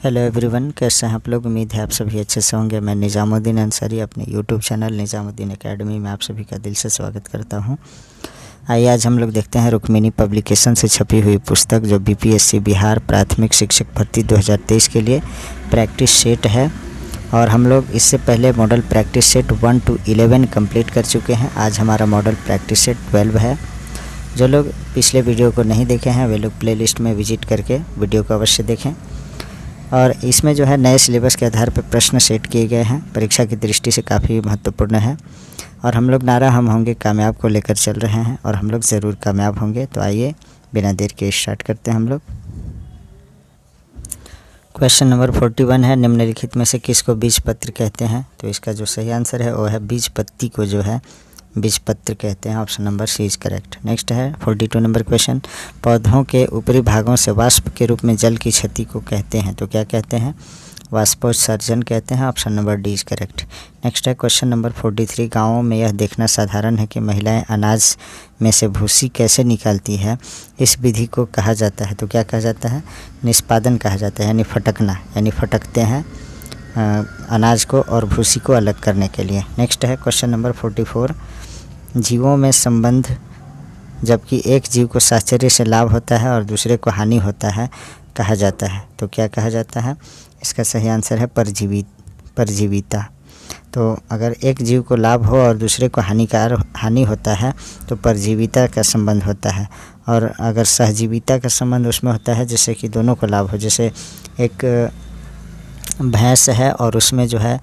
Hello everyone, कैसे हैं आप लोग। उम्मीद है आप सभी अच्छे से होंगे। मैं निज़ामुद्दीन अंसारी अपने यूट्यूब चैनल निज़ामुद्दीन एकेडमी में आप सभी का दिल से स्वागत करता हूं। आइए आज हम लोग देखते हैं रुक्मिणी पब्लिकेशन से छपी हुई पुस्तक जो बीपीएससी बिहार प्राथमिक शिक्षक भर्ती 2023 के लिए प्रैक्टिस सेट है। और हम लोग इससे पहले model practice set 1 to 11 complete कर चुके हैं। आज हमारा मॉडल प्रैक्टिस सेट 12 है। जो लोग पिछले वीडियो को नहीं देखे हैं वे लोग प्लेलिस्ट में विजिट करके वीडियो को अवश्य देखें। और इसमें जो है नए सिलेबस के आधार पर प्रश्न सेट किए गए हैं, परीक्षा की दृष्टि से काफ़ी महत्वपूर्ण है। और हम लोग नारा हम होंगे कामयाब को लेकर चल रहे हैं और हम लोग ज़रूर कामयाब होंगे। तो आइए बिना देर के स्टार्ट करते हैं हम लोग। क्वेश्चन नंबर 41 है, निम्नलिखित में से किसको बीजपत्र कहते हैं। तो इसका जो सही आंसर है वो है बीजपत्ती को जो है बीजपत्र कहते हैं। Option number C is correct. Next है 42 नंबर क्वेश्चन, पौधों के ऊपरी भागों से वाष्प के रूप में जल की क्षति को कहते हैं। तो क्या कहते हैं, वाष्पोत्सर्जन कहते हैं। Option number D is correct. Next है क्वेश्चन नंबर 43, गाँवों में यह देखना साधारण है कि महिलाएं अनाज में से भूसी कैसे निकालती है, इस विधि को कहा जाता है। तो क्या कहा जाता है, निष्पादन कहा जाता है, यानी फटकना, यानी फटकते हैं अनाज को और भूसी को अलग करने के लिए। नेक्स्ट है क्वेश्चन नंबर 44, जीवों में संबंध जबकि एक जीव को साहचर्य से लाभ होता है और दूसरे को हानि होता है कहा जाता है। तो क्या कहा जाता है, इसका सही आंसर है परजीविता। तो अगर एक जीव को लाभ हो और दूसरे को हानि होता है तो परजीविता का संबंध होता है। और अगर सहजीविता का संबंध उसमें होता है जैसे कि दोनों को लाभ हो, जैसे एक भैंस है और उसमें जो है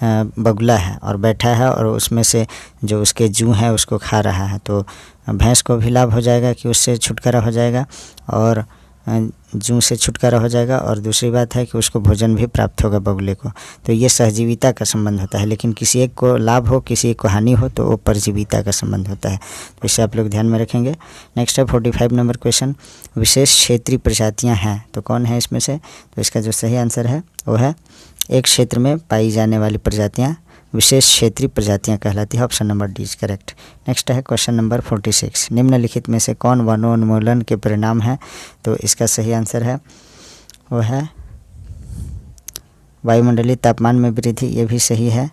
बगुला है और बैठा है और उसमें से जो उसके जूं है उसको खा रहा है, तो भैंस को भी लाभ हो जाएगा कि उससे छुटकारा हो जाएगा और जूं से छुटकारा हो जाएगा। और दूसरी बात है कि उसको भोजन भी प्राप्त होगा बगुले को। तो ये सहजीविता का संबंध होता है। लेकिन किसी एक को लाभ हो किसी एक को हानि हो तो वो परजीविता का संबंध होता है। तो इसे आप लोग ध्यान में रखेंगे। नेक्स्ट है 45 नंबर क्वेश्चन, विशेष क्षेत्रीय प्रजातियाँ हैं तो कौन है इसमें से। तो इसका जो सही आंसर है वो है एक क्षेत्र में पाई जाने वाली प्रजातियाँ विशेष क्षेत्रीय प्रजातियाँ कहलाती है। Option number D is correct. Next है क्वेश्चन नंबर 46, निम्नलिखित में से कौन वनोन्मूलन के परिणाम है। तो इसका सही आंसर है वो है वायुमंडलीय तापमान में वृद्धि, ये भी सही है।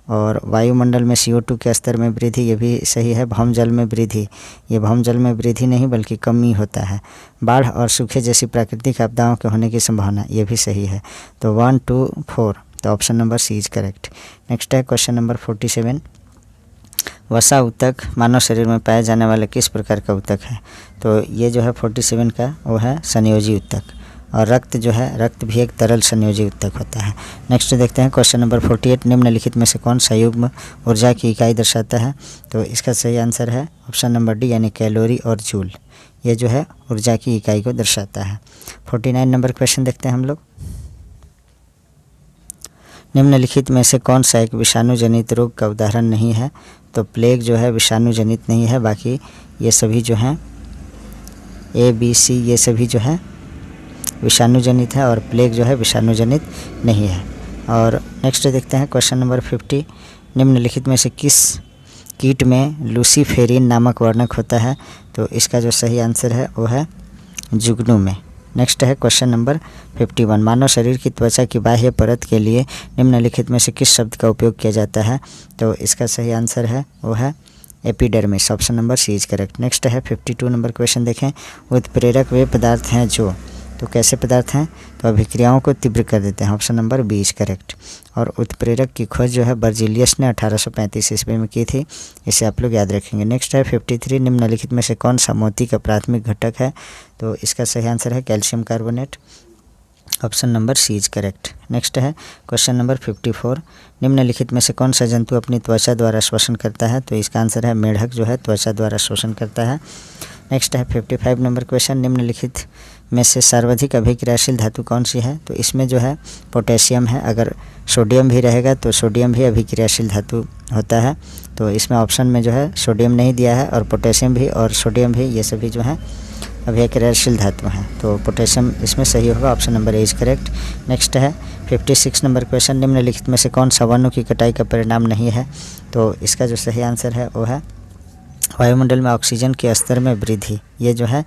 और वायुमंडल में CO2 के स्तर में वृद्धि, ये भी सही है। भौम जल में वृद्धि, ये भौम जल में वृद्धि नहीं बल्कि कमी होता है। बाढ़ और सूखे जैसी प्राकृतिक आपदाओं के होने की संभावना, ये भी सही है। तो 1, 2, 4, तो option number C is correct. Next है क्वेश्चन नंबर 47, वसा ऊतक मानव शरीर में पाया जाने वाला किस प्रकार का ऊतक है। तो ये जो है 47 का वो है संयोजी ऊतक। और रक्त जो है, रक्त भी एक तरल संयोजी ऊतक होता है। नेक्स्ट देखते हैं क्वेश्चन नंबर 48, निम्नलिखित में से कौन संयुग्म ऊर्जा की इकाई दर्शाता है। तो इसका सही आंसर है ऑप्शन नंबर डी, यानी कैलोरी और जूल, ये जो है ऊर्जा की इकाई को दर्शाता है। 49 नंबर क्वेश्चन देखते हैं हम लोग, निम्नलिखित में से कौन सा एक विषाणु जनित रोग का उदाहरण नहीं है। तो प्लेग जो है विषाणु जनित नहीं है, बाकी ये सभी जो हैं ABC ये सभी जो है विषाणु जनित है और प्लेग जो है विषाणु जनित नहीं है। और नेक्स्ट देखते हैं क्वेश्चन नंबर 50, निम्नलिखित में से किस कीट में लूसीफेरिन नामक वर्णक होता है। तो इसका जो सही आंसर है वो है जुगनू में। नेक्स्ट है क्वेश्चन नंबर 51, मानव शरीर की त्वचा की बाह्य परत के लिए निम्नलिखित में से किस शब्द का उपयोग किया जाता है। तो इसका सही आंसर है वो है epidermis. Option number C is correct. Next है 52 नंबर क्वेश्चन देखें, उत्प्रेरक वे पदार्थ हैं जो, तो कैसे पदार्थ हैं, तो अभिक्रियाओं को तीव्र कर देते हैं। Option number B is correct. और उत्प्रेरक की खोज जो है बर्जीलियस ने 1835 ईस्वी में की थी, इसे आप लोग याद रखेंगे। नेक्स्ट है 53, निम्नलिखित में से कौन सा मोती का प्राथमिक घटक है। तो इसका सही आंसर है calcium carbonate. Option number C is correct. Next है क्वेश्चन नंबर 54, निम्नलिखित में से कौन सा जंतु अपनी त्वचा द्वारा श्वसन करता है। तो इसका आंसर है मेढक जो है त्वचा द्वारा श्वसन करता है। नेक्स्ट है 55 नंबर क्वेश्चन, निम्नलिखित में से सर्वाधिक अभिक्रियाशील धातु कौन सी है। तो इसमें जो है पोटेशियम है। अगर सोडियम भी रहेगा तो सोडियम भी अभिक्रियाशील धातु होता है। तो इसमें ऑप्शन में जो है सोडियम नहीं दिया है और पोटेशियम भी और सोडियम भी ये सभी जो हैं अभिक्रियाशील धातु हैं। तो पोटेशियम इसमें सही होगा। Option number A is correct. Next है 56 नंबर क्वेश्चन, निम्नलिखित में से कौन सा वनों की कटाई का परिणाम नहीं है। तो इसका जो सही आंसर है वो है वायुमंडल में ऑक्सीजन के स्तर में वृद्धि, ये जो है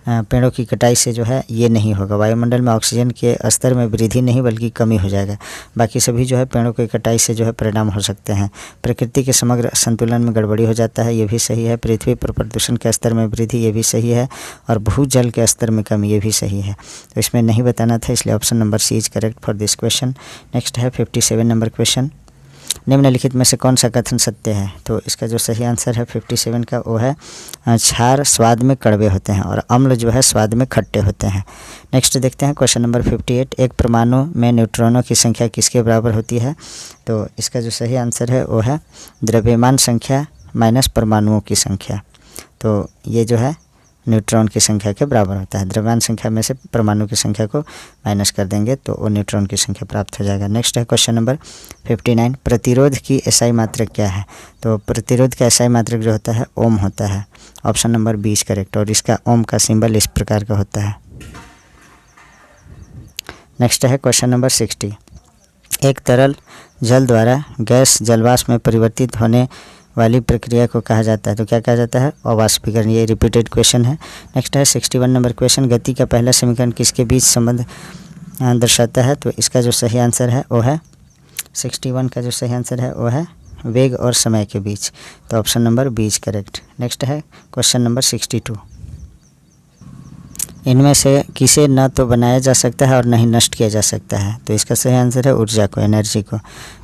पेड़ों की कटाई से जो है ये नहीं होगा। वायुमंडल में ऑक्सीजन के स्तर में वृद्धि नहीं बल्कि कमी हो जाएगा। बाकी सभी जो है पेड़ों की कटाई से जो है परिणाम हो सकते हैं। प्रकृति के समग्र संतुलन में गड़बड़ी हो जाता है, ये भी सही है। पृथ्वी पर प्रदूषण के स्तर में वृद्धि, ये भी सही है। और भूजल के स्तर में कमी, ये भी सही है। तो इसमें नहीं बताना था, इसलिए option number C is correct for this question. Next है 57 नंबर क्वेश्चन। निम्नलिखित में से कौन सा कथन सत्य है? तो इसका जो सही आंसर है 57 का वो है क्षार स्वाद में कड़वे होते हैं और अम्ल जो है स्वाद में खट्टे होते हैं। नेक्स्ट देखते हैं क्वेश्चन नंबर 58। एक परमाणु में न्यूट्रॉनों की संख्या किसके बराबर होती है? तो इसका जो सही आंसर है वो है द्रव्यमान संख्या माइनस परमाणुओं की संख्या। तो ये जो है न्यूट्रॉन की संख्या के बराबर होता है। द्रव्यमान संख्या में से परमाणु की संख्या को माइनस कर देंगे तो वो न्यूट्रॉन की संख्या प्राप्त हो जाएगा। नेक्स्ट है क्वेश्चन नंबर 59। प्रतिरोध की एसआई मात्रक क्या है? तो प्रतिरोध का एसआई मात्रक जो होता है ओम होता है। Option number 20 correct. और इसका ओम का सिंबल इस प्रकार का होता है। नेक्स्ट है क्वेश्चन नंबर 60। एक तरल जल द्वारा गैस जलवाष्प में परिवर्तित होने वाली प्रक्रिया को कहा जाता है। तो क्या कहा जाता है? अवाष्पीकरण। ये रिपीटेड क्वेश्चन है। नेक्स्ट है 61 नंबर क्वेश्चन। गति का पहला समीकरण किसके बीच संबंध दर्शाता है? तो इसका जो सही आंसर है वो है 61 का जो सही आंसर है वो है वेग और समय के बीच। तो ऑप्शन नंबर 20 करेक्ट। नेक्स्ट है क्वेश्चन नंबर 62। इनमें से किसे न तो बनाया जा सकता है और न ही नष्ट किया जा सकता है? तो इसका सही आंसर है ऊर्जा को, एनर्जी को।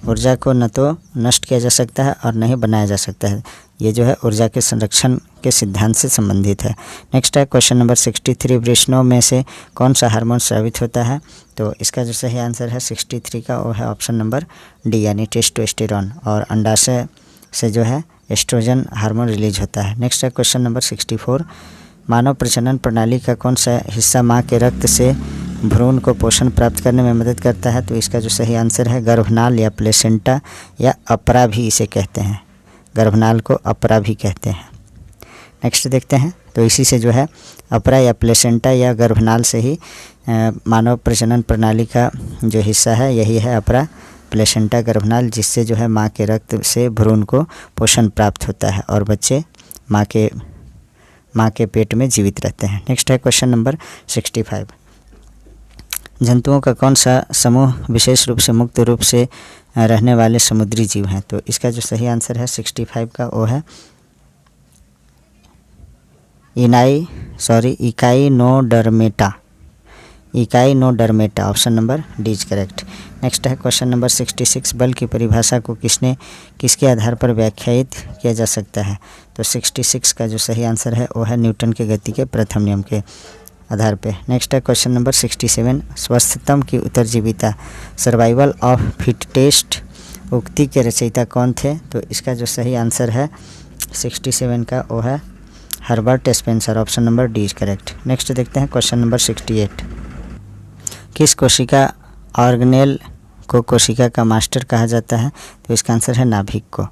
ऊर्जा को न तो नष्ट किया जा सकता है और न ही बनाया जा सकता है। ये जो है ऊर्जा के संरक्षण के सिद्धांत से संबंधित है। नेक्स्ट है क्वेश्चन नंबर 63। वृषणों में से कौन सा हार्मोन स्रावित होता है? तो इसका जो सही आंसर है 63 का वो है ऑप्शन नंबर डी यानी टेस्टोस्टेरोन। और अंडाशय से जो है एस्ट्रोजन हार्मोन रिलीज होता है। नेक्स्ट है क्वेश्चन नंबर 64। मानव प्रजनन प्रणाली का कौन सा हिस्सा माँ के रक्त से भ्रूण को पोषण प्राप्त करने में मदद करता है? तो इसका जो सही आंसर है गर्भनाल या प्लेसेंटा या अपरा भी इसे कहते हैं। गर्भनाल को अपरा भी कहते हैं। नेक्स्ट देखते हैं। तो इसी से जो है अपरा या प्लेसेंटा या गर्भनाल से ही मानव प्रजनन प्रणाली का जो हिस्सा है यही है अपरा प्लेसेंटा गर्भनाल, जिससे जो है माँ के रक्त से भ्रूण को पोषण प्राप्त होता है और बच्चे माँ के पेट में जीवित रहते हैं। नेक्स्ट है क्वेश्चन नंबर 65। जंतुओं का कौन सा समूह विशेष रूप से मुक्त रूप से रहने वाले समुद्री जीव हैं? तो इसका जो सही आंसर है 65 का वो है Echinodermata. Option number D is correct. Next है क्वेश्चन नंबर 66। बल की परिभाषा को किसके आधार पर व्याख्यायित किया जा सकता है? तो 66 का जो सही आंसर है वो है न्यूटन के गति के प्रथम नियम के आधार पे। नेक्स्ट है क्वेश्चन नंबर 67। स्वस्थतम की उत्तरजीविता सर्वाइवल ऑफ फिटेस्ट उक्ति के रचयिता कौन थे? तो इसका जो सही आंसर है 67 का वो है Herbert Spencer. Option number D is correct. Next देखते हैं क्वेश्चन नंबर 68। किस कोशिका ऑर्गेनेल को कोशिका का मास्टर कहा जाता है? तो इसका आंसर है नाभिक को।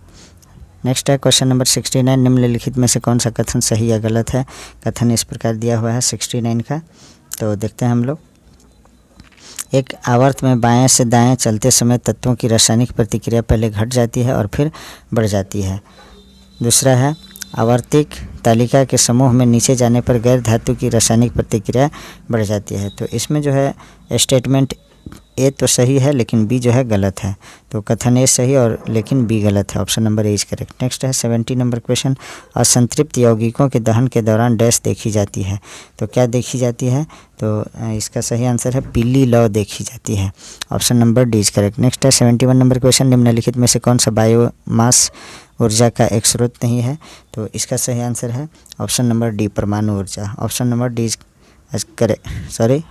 नेक्स्ट है क्वेश्चन नंबर 69। निम्नलिखित में से कौन सा कथन सही या गलत है? कथन इस प्रकार दिया हुआ है 69 का। तो देखते हैं हम लोग। एक आवर्त में बाएं से दाएं चलते समय तत्वों की रासायनिक प्रतिक्रिया पहले घट जाती है और फिर बढ़ जाती है। दूसरा है आवर्तिक तालिका के समूह में नीचे जाने पर गैर धातु की रासायनिक प्रतिक्रिया बढ़ जाती है। तो इसमें जो है स्टेटमेंट ए तो सही है लेकिन बी जो है गलत है। तो कथन ए सही और लेकिन बी गलत है। Option number A is correct. Next है 70 नंबर क्वेश्चन। असंतृप्त यौगिकों के दहन के दौरान डैश देखी जाती है? तो क्या देखी जाती है? तो इसका सही आंसर है पीली लौ देखी जाती है। Option number D is correct. Next है 71 नंबर क्वेश्चन। निम्नलिखित में से कौन सा बायोमास ऊर्जा का एक स्रोत नहीं है? तो इसका सही आंसर है ऑप्शन नंबर डी परमाणु ऊर्जा। Option number D is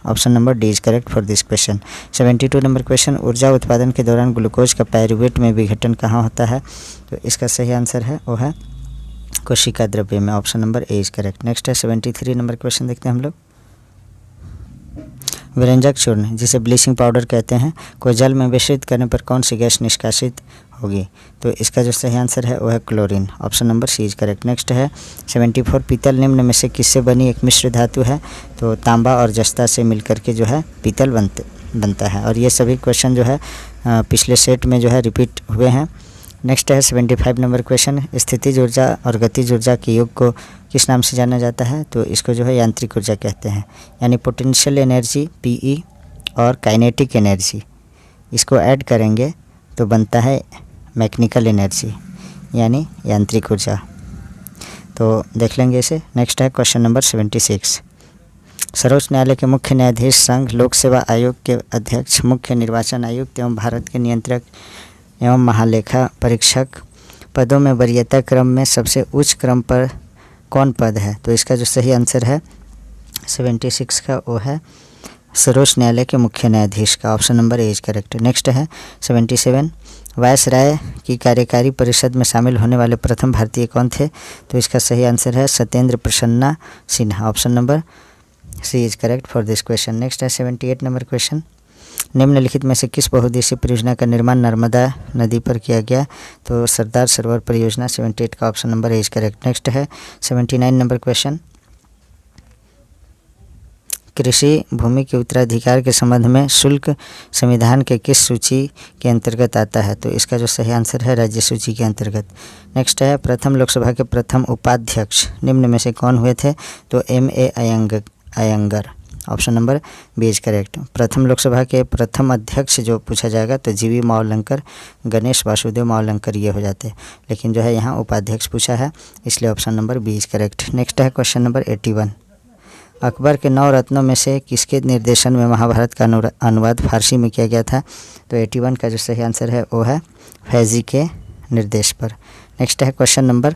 option number D is correct for this question. 72 number question. ऊर्जा उत्पादन के दौरान ग्लूकोज का पायरुवेट में विघटन कहाँ होता है? तो इसका सही आंसर है वो है कोशिका द्रव्य में। Option number A is correct. Next है 73 नंबर क्वेश्चन देखते हैं हम लोग। विरंजक चूर्ण जिसे ब्लीचिंग पाउडर कहते हैं को जल में मिश्रित करने पर कौन सी गैस निष्कासित होगी? तो इसका जो सही आंसर है वो है chlorine. Option number C is correct. Next है 74। पीतल निम्न में से किससे बनी एक मिश्र धातु है? तो तांबा और जस्ता से मिलकर के जो है पीतल बनता है। और ये सभी क्वेश्चन जो है पिछले सेट में जो है रिपीट हुए हैं। नेक्स्ट है 75 नंबर क्वेश्चन, स्थितिज ऊर्जा और गतिज ऊर्जा के योग को किस नाम से जाना जाता है? तो इसको जो है यांत्रिक ऊर्जा कहते हैं, यानी पोटेंशियल एनर्जी PE और काइनेटिक एनर्जी, इसको ऐड करेंगे तो बनता है मैकेनिकल एनर्जी यानी यांत्रिक ऊर्जा। तो देख लेंगे इसे। नेक्स्ट है क्वेश्चन नंबर 76, सर्वोच्च न्यायालय के मुख्य न्यायाधीश संघ लोक सेवा आयोग के अध्यक्ष, मुख्य निर्वाचन आयुक्त एवं भारत के नियंत्रक एवं महालेखा परीक्षक पदों में वरीयता क्रम में सबसे उच्च क्रम पर कौन पद है? तो इसका जो सही आंसर है 76 का वो है सर्वोच्च न्यायालय के मुख्य न्यायाधीश का, option number A is correct. Next है 77, वायसराय की कार्यकारी परिषद में शामिल होने वाले प्रथम भारतीय कौन थे? तो इसका सही आंसर है Satyendra Prasanna Sinha, option number C is correct for this question. Next है 78 नंबर क्वेश्चन, निम्नलिखित में से किस बहुउद्देशीय परियोजना का निर्माण नर्मदा नदी पर किया गया? तो सरदार सरोवर परियोजना, 78 का option number A is correct. Next है 79 नंबर क्वेश्चन, कृषि भूमि के उत्तराधिकार के संबंध में शुल्क संविधान के किस सूची के अंतर्गत आता है? तो इसका जो सही आंसर है राज्य सूची के अंतर्गत। नेक्स्ट है प्रथम लोकसभा के प्रथम उपाध्यक्ष निम्न में से कौन हुए थे? तो M.A. Ayyangar, option number B is correct. प्रथम लोकसभा के प्रथम अध्यक्ष जो पूछा जाएगा तो GV मावलंकर, गणेश वासुदेव मावलंकर ये हो जाते, लेकिन जो है यहाँ उपाध्यक्ष पूछा है, इसलिए option number B is correct. Next है क्वेश्चन नंबर 81, अकबर के 9 रत्नों में से किसके निर्देशन में महाभारत का अनुवाद फारसी में किया गया था? तो 81 का जो सही आंसर है वो है फैजी के निर्देश पर। नेक्स्ट है क्वेश्चन नंबर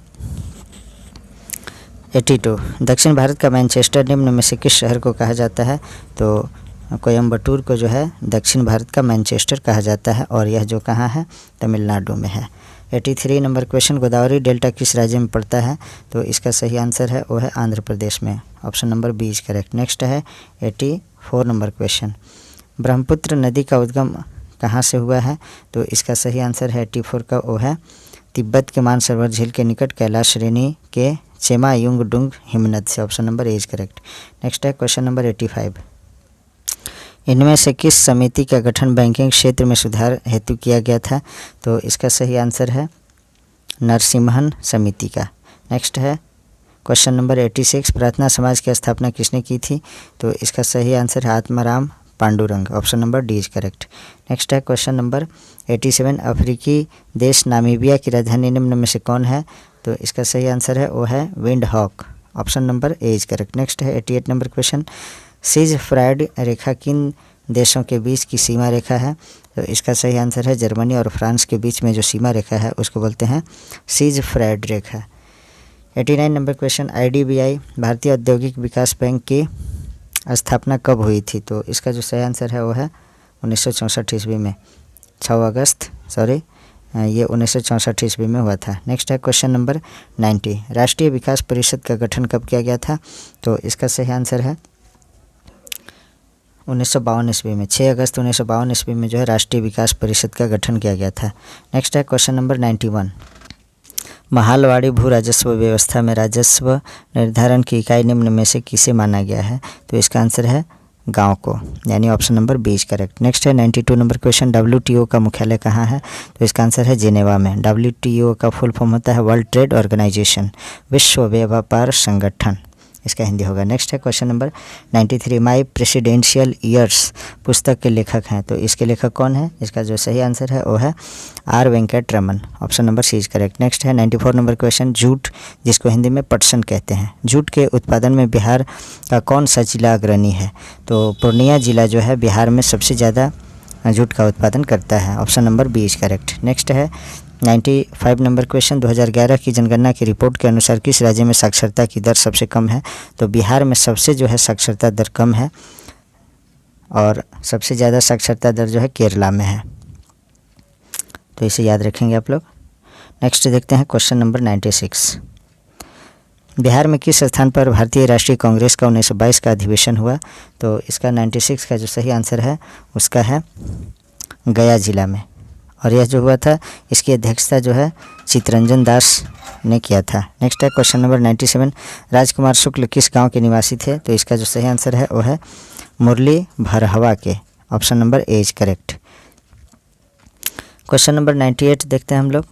82, दक्षिण भारत का मैनचेस्टर निम्न में से किस शहर को कहा जाता है? तो कोयम्बटूर को जो है दक्षिण भारत का मैनचेस्टर कहा जाता है, और यह जो कहाँ है? तमिलनाडु में है। 83 नंबर क्वेश्चन, गोदावरी डेल्टा किस राज्य में पड़ता है? तो इसका सही आंसर है वो है आंध्र प्रदेश में, option number B is correct. Next है 84 नंबर क्वेश्चन, ब्रह्मपुत्र नदी का उद्गम कहाँ से हुआ है? तो इसका सही आंसर है 84 का वो है तिब्बत के मानसरोवर झील के निकट कैलाश श्रेणी के चेमा युंगडुंग हिमनद से, option number A is correct. Next है क्वेश्चन नंबर 85, इनमें से किस समिति का गठन बैंकिंग क्षेत्र में सुधार हेतु किया गया था? तो इसका सही आंसर है नरसिम्हन समिति का। नेक्स्ट है क्वेश्चन नंबर 86, प्रार्थना समाज की स्थापना किसने की थी? तो इसका सही आंसर है Atmaram Pandurang, option number D is correct. Next है क्वेश्चन नंबर 87, अफ्रीकी देश नामीबिया की राजधानी निम्न में से कौन है? तो इसका सही आंसर है वो है Windhoek, option number A is correct. Next है 88 नंबर क्वेश्चन, सीज फ्राइड रेखा किन देशों के बीच की सीमा रेखा है? तो इसका सही आंसर है जर्मनी और फ्रांस के बीच में जो सीमा रेखा है उसको बोलते हैं सीज फ्राइड रेखा। 89 नंबर क्वेश्चन, IDBI भारतीय औद्योगिक विकास बैंक की स्थापना कब हुई थी? तो इसका जो सही आंसर है वो है 1964 ईस्वी में, 6 अगस्त ये 1964 ईस्वी में हुआ था। नेक्स्ट है क्वेश्चन नंबर 90, राष्ट्रीय विकास परिषद का गठन कब किया गया था? तो इसका सही आंसर है 1952 ईस्वी में, 6 अगस्त 1952 ईस्वी में जो है राष्ट्रीय विकास परिषद का गठन किया गया था। नेक्स्ट है क्वेश्चन नंबर 91, महालवाड़ी भू राजस्व व्यवस्था में राजस्व निर्धारण की इकाई निम्न में से किसे माना गया है? तो इसका आंसर है गांव को, यानी option number B is correct. Next है 92 नंबर क्वेश्चन, WTO का मुख्यालय कहाँ है? तो इसका आंसर है जेनेवा में। WTO का फुल फॉर्म होता है वर्ल्ड ट्रेड ऑर्गेनाइजेशन, विश्व व्यापार संगठन, इसका हिंदी होगा। नेक्स्ट है क्वेश्चन नंबर 93, माई प्रेसिडेंशियल ईयर्स पुस्तक के लेखक हैं, तो इसके लेखक कौन है? इसका जो सही आंसर है वो है R. Venkataraman, option number C is correct. Next है 94 नंबर क्वेश्चन, जूट जिसको हिंदी में पटसन कहते हैं, जूट के उत्पादन में बिहार का कौन सा जिला अग्रणी है? तो पूर्णिया जिला जो है बिहार में सबसे ज़्यादा जूट का उत्पादन करता है, option number B is correct. Next है 95 नंबर क्वेश्चन, 2011 की जनगणना की रिपोर्ट के अनुसार किस राज्य में साक्षरता की दर सबसे कम है? तो बिहार में सबसे जो है साक्षरता दर कम है, और सबसे ज़्यादा साक्षरता दर जो है केरला में है, तो इसे याद रखेंगे आप लोग। नेक्स्ट देखते हैं क्वेश्चन नंबर 96, बिहार में किस स्थान पर भारतीय राष्ट्रीय कांग्रेस का 1922 का अधिवेशन हुआ? तो इसका 96 का जो सही आंसर है उसका है गया जिला में, और यह जो हुआ था इसकी अध्यक्षता जो है चितरंजन दास ने किया था। नेक्स्ट है क्वेश्चन नंबर 97, राजकुमार शुक्ल किस गांव के निवासी थे? तो इसका जो सही आंसर है वो है मुरली भरहवा के, option number A is correct. Question number 98 देखते हैं हम लोग,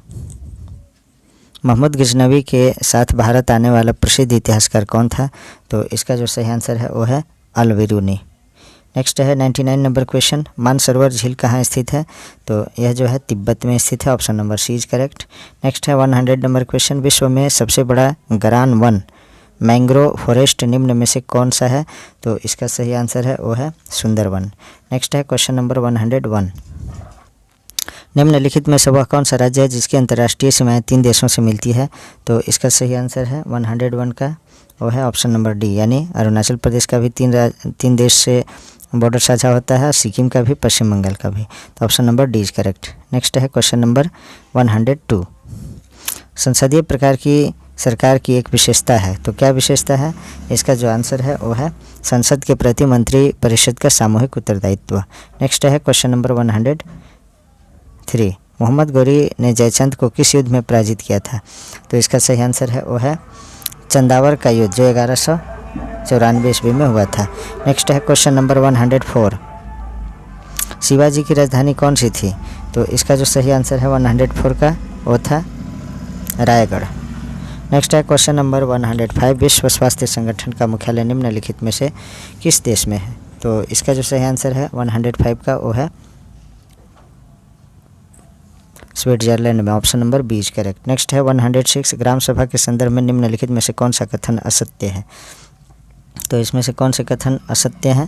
मोहम्मद गजनवी के साथ भारत आने वाला प्रसिद्ध इतिहासकार कौन था? तो इसका जो सही आंसर है वो है अल-बिरूनी। नेक्स्ट है 99 नंबर क्वेश्चन, मानसरोवर झील कहाँ स्थित है? तो यह जो है तिब्बत में स्थित है, option number C is correct. Next है 100 नंबर क्वेश्चन, विश्व में सबसे बड़ा गरान वन मैंग्रोव फॉरेस्ट निम्न में से कौन सा है? तो इसका सही आंसर है वो है सुंदरवन। नेक्स्ट है क्वेश्चन नंबर 101, निम्नलिखित में से वह कौन सा राज्य है जिसकी अंतर्राष्ट्रीय सीमाएं 3 देशों से मिलती है? तो इसका सही आंसर है 101 का वो है ऑप्शन नंबर डी, यानी अरुणाचल प्रदेश का भी 3 देश से बॉर्डर साझा होता है, सिक्किम का भी, पश्चिम बंगाल का भी। तो option number D is correct. Next है क्वेश्चन नंबर 102, संसदीय प्रकार की सरकार की एक विशेषता है, तो क्या विशेषता है? इसका जो आंसर है वो है संसद के प्रति मंत्री परिषद का सामूहिक उत्तरदायित्व। नेक्स्ट है क्वेश्चन नंबर 103, मोहम्मद गौरी ने जयचंद को किस युद्ध में पराजित किया था? तो इसका सही आंसर है वो है चंदावर का युद्ध, जो 1194 ईस्वी में हुआ था। नेक्स्ट है क्वेश्चन नंबर 104, शिवाजी की राजधानी कौन सी थी? तो इसका जो सही आंसर है 104 का वो था रायगढ़। नेक्स्ट है क्वेश्चन नंबर 105, विश्व स्वास्थ्य संगठन का मुख्यालय निम्नलिखित में से किस देश में है? तो इसका जो सही आंसर है 105 का वो है स्विट्जरलैंड में, option number B is correct. Next है 106, ग्राम सभा के संदर्भ में निम्नलिखित में से कौन सा कथन असत्य है? तो इसमें से कौन से कथन असत्य हैं?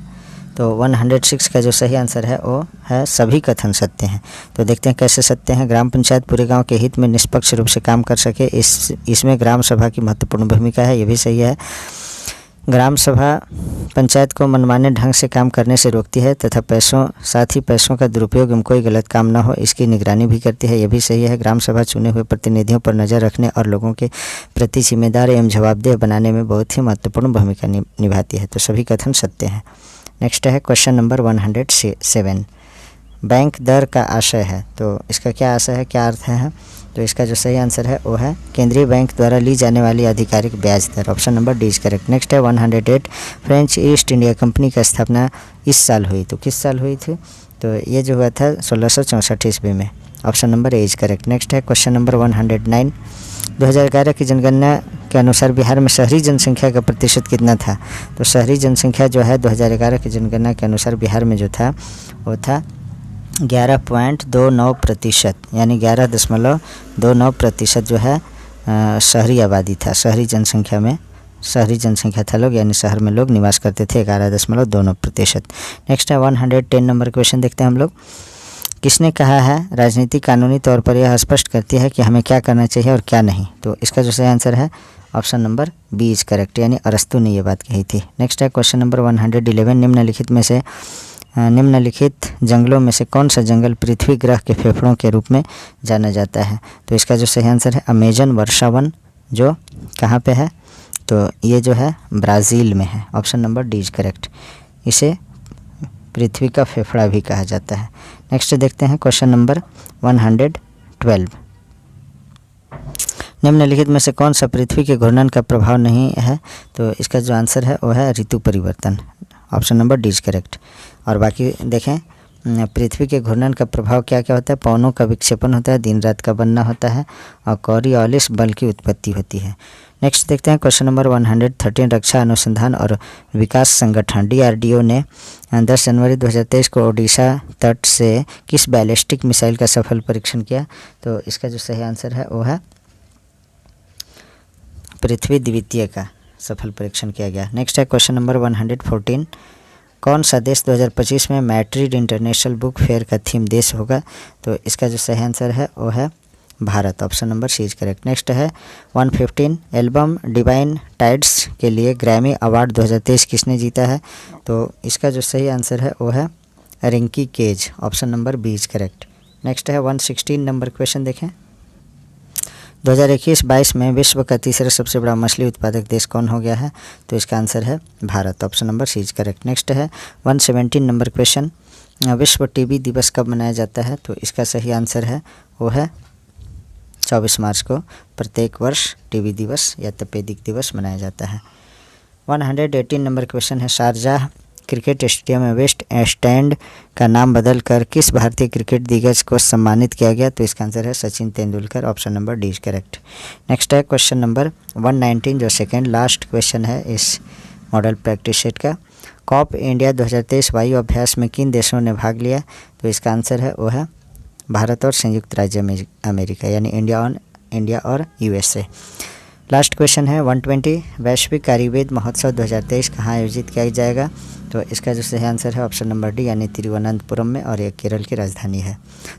तो 106 का जो सही आंसर है वो है सभी कथन सत्य हैं। तो देखते हैं कैसे सत्य हैं। ग्राम पंचायत पूरे गांव के हित में निष्पक्ष रूप से काम कर सके, इसमें ग्राम सभा की महत्वपूर्ण भूमिका है, ये भी सही है। ग्राम सभा पंचायत को मनमाने ढंग से काम करने से रोकती है तथा साथ ही पैसों का दुरुपयोग एवं कोई गलत काम न हो इसकी निगरानी भी करती है, यह भी सही है। ग्राम सभा चुने हुए प्रतिनिधियों पर नज़र रखने और लोगों के प्रति जिम्मेदार एवं जवाबदेह बनाने में बहुत ही महत्वपूर्ण भूमिका निभाती है। तो सभी कथन सत्य हैं। नेक्स्ट है क्वेश्चन नंबर 107, बैंक दर का आशय है, तो इसका क्या आशय है, क्या अर्थ है? तो इसका जो सही आंसर है वो है केंद्रीय बैंक द्वारा ली जाने वाली आधिकारिक ब्याज दर, option number D is correct. Next है 108, फ्रेंच ईस्ट इंडिया कंपनी की स्थापना इस साल हुई, तो किस साल हुई थी? तो ये जो हुआ था 1664 ईस्वी में, option number A is correct. Next है क्वेश्चन नंबर 109, 2011 की जनगणना के अनुसार बिहार में शहरी जनसंख्या का प्रतिशत कितना था? तो शहरी जनसंख्या जो है 2011 की जनगणना के अनुसार बिहार में जो था वो था 11.29%, यानी 11.29% जो है शहरी आबादी था। शहरी जनसंख्या था लोग, यानी शहर में लोग निवास करते थे 11.29%। नेक्स्ट है 110 नंबर क्वेश्चन देखते हैं हम लोग। किसने कहा है राजनीति कानूनी तौर पर यह स्पष्ट करती है कि हमें क्या करना चाहिए और क्या नहीं? तो इसका जो सही आंसर है option number B is correct, यानी अरस्तु ने ये बात कही थी। नेक्स्ट है क्वेश्चन नंबर 111, निम्नलिखित जंगलों में से कौन सा जंगल पृथ्वी ग्रह के फेफड़ों के रूप में जाना जाता है? तो इसका जो सही आंसर है अमेजन वर्षावन, जो कहाँ पे है? तो ये जो है ब्राज़ील में है, option number D is correct. इसे पृथ्वी का फेफड़ा भी कहा जाता है। नेक्स्ट देखते हैं क्वेश्चन नंबर 112, निम्नलिखित में से कौन सा पृथ्वी के घूर्णन का प्रभाव नहीं है? तो इसका जो आंसर है वो है ऋतु परिवर्तन, option number D is correct. और बाकी देखें पृथ्वी के घूर्णन का प्रभाव क्या क्या होता है? पवनों का विक्षेपण होता है, दिन रात का बनना होता है और कोरियोलिस बल की उत्पत्ति होती है। नेक्स्ट देखते हैं क्वेश्चन नंबर 113, रक्षा अनुसंधान और विकास संगठन DRDO ने 10 जनवरी 2023 को ओडिशा तट से किस बैलिस्टिक मिसाइल का सफल परीक्षण किया? तो इसका जो सही आंसर है वो है पृथ्वी द्वितीय का सफल परीक्षण किया गया। नेक्स्ट है क्वेश्चन नंबर 114, कौन सा देश 2025 में मैड्रिड इंटरनेशनल बुक फेयर का थीम देश होगा? तो इसका जो सही आंसर है वो है Bharat, option number C is correct. Next है 115, एल्बम डिवाइन टाइड्स के लिए ग्रैमी अवार्ड 2023 किसने जीता है? तो इसका जो सही आंसर है वो है Ricky Kej, option number B is correct. Next है 116 नंबर क्वेश्चन देखें। 2021-22 में विश्व का तीसरा सबसे बड़ा मछली उत्पादक देश कौन हो गया है? तो इसका आंसर है Bharat, option number C is correct. Next है 117 नंबर क्वेश्चन, विश्व टीबी दिवस कब मनाया जाता है? तो इसका सही आंसर है वो है 24 मार्च को प्रत्येक वर्ष टीबी दिवस या तपेदिक दिवस मनाया जाता है। 118 नंबर क्वेश्चन है, शारजाह क्रिकेट स्टेडियम में वेस्ट स्टैंड का नाम बदलकर किस भारतीय क्रिकेट दिग्गज को सम्मानित किया गया? तो इसका आंसर है Sachin Tendulkar. Option number D is correct. Next है क्वेश्चन नंबर 119 जो सेकेंड लास्ट क्वेश्चन है इस मॉडल प्रैक्टिस सेट का। कॉप इंडिया 2023 वायु अभ्यास में किन देशों ने भाग लिया? तो इसका आंसर है वो है भारत और संयुक्त राज्य अमेरिका, यानी इंडिया और यूएसए। लास्ट क्वेश्चन है 120 वैश्विक आयुर्वेद महोत्सव 2023 कहाँ आयोजित किया जाएगा? तो इसका जो सही आंसर है ऑप्शन नंबर डी यानी तिरुवनंतपुरम में, और ये केरल की राजधानी है।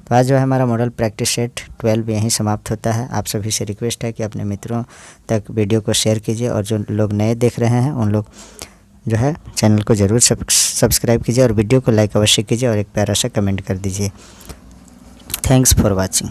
तो आज जो है हमारा मॉडल प्रैक्टिस सेट 12 यहीं समाप्त होता है। आप सभी से रिक्वेस्ट है कि अपने मित्रों तक वीडियो को शेयर कीजिए, और जो लोग नए देख रहे हैं उन लोग जो है चैनल को ज़रूर सब्सक्राइब कीजिए और वीडियो को लाइक अवश्य कीजिए और एक प्यारा सा कमेंट कर दीजिए। Thanks for watching.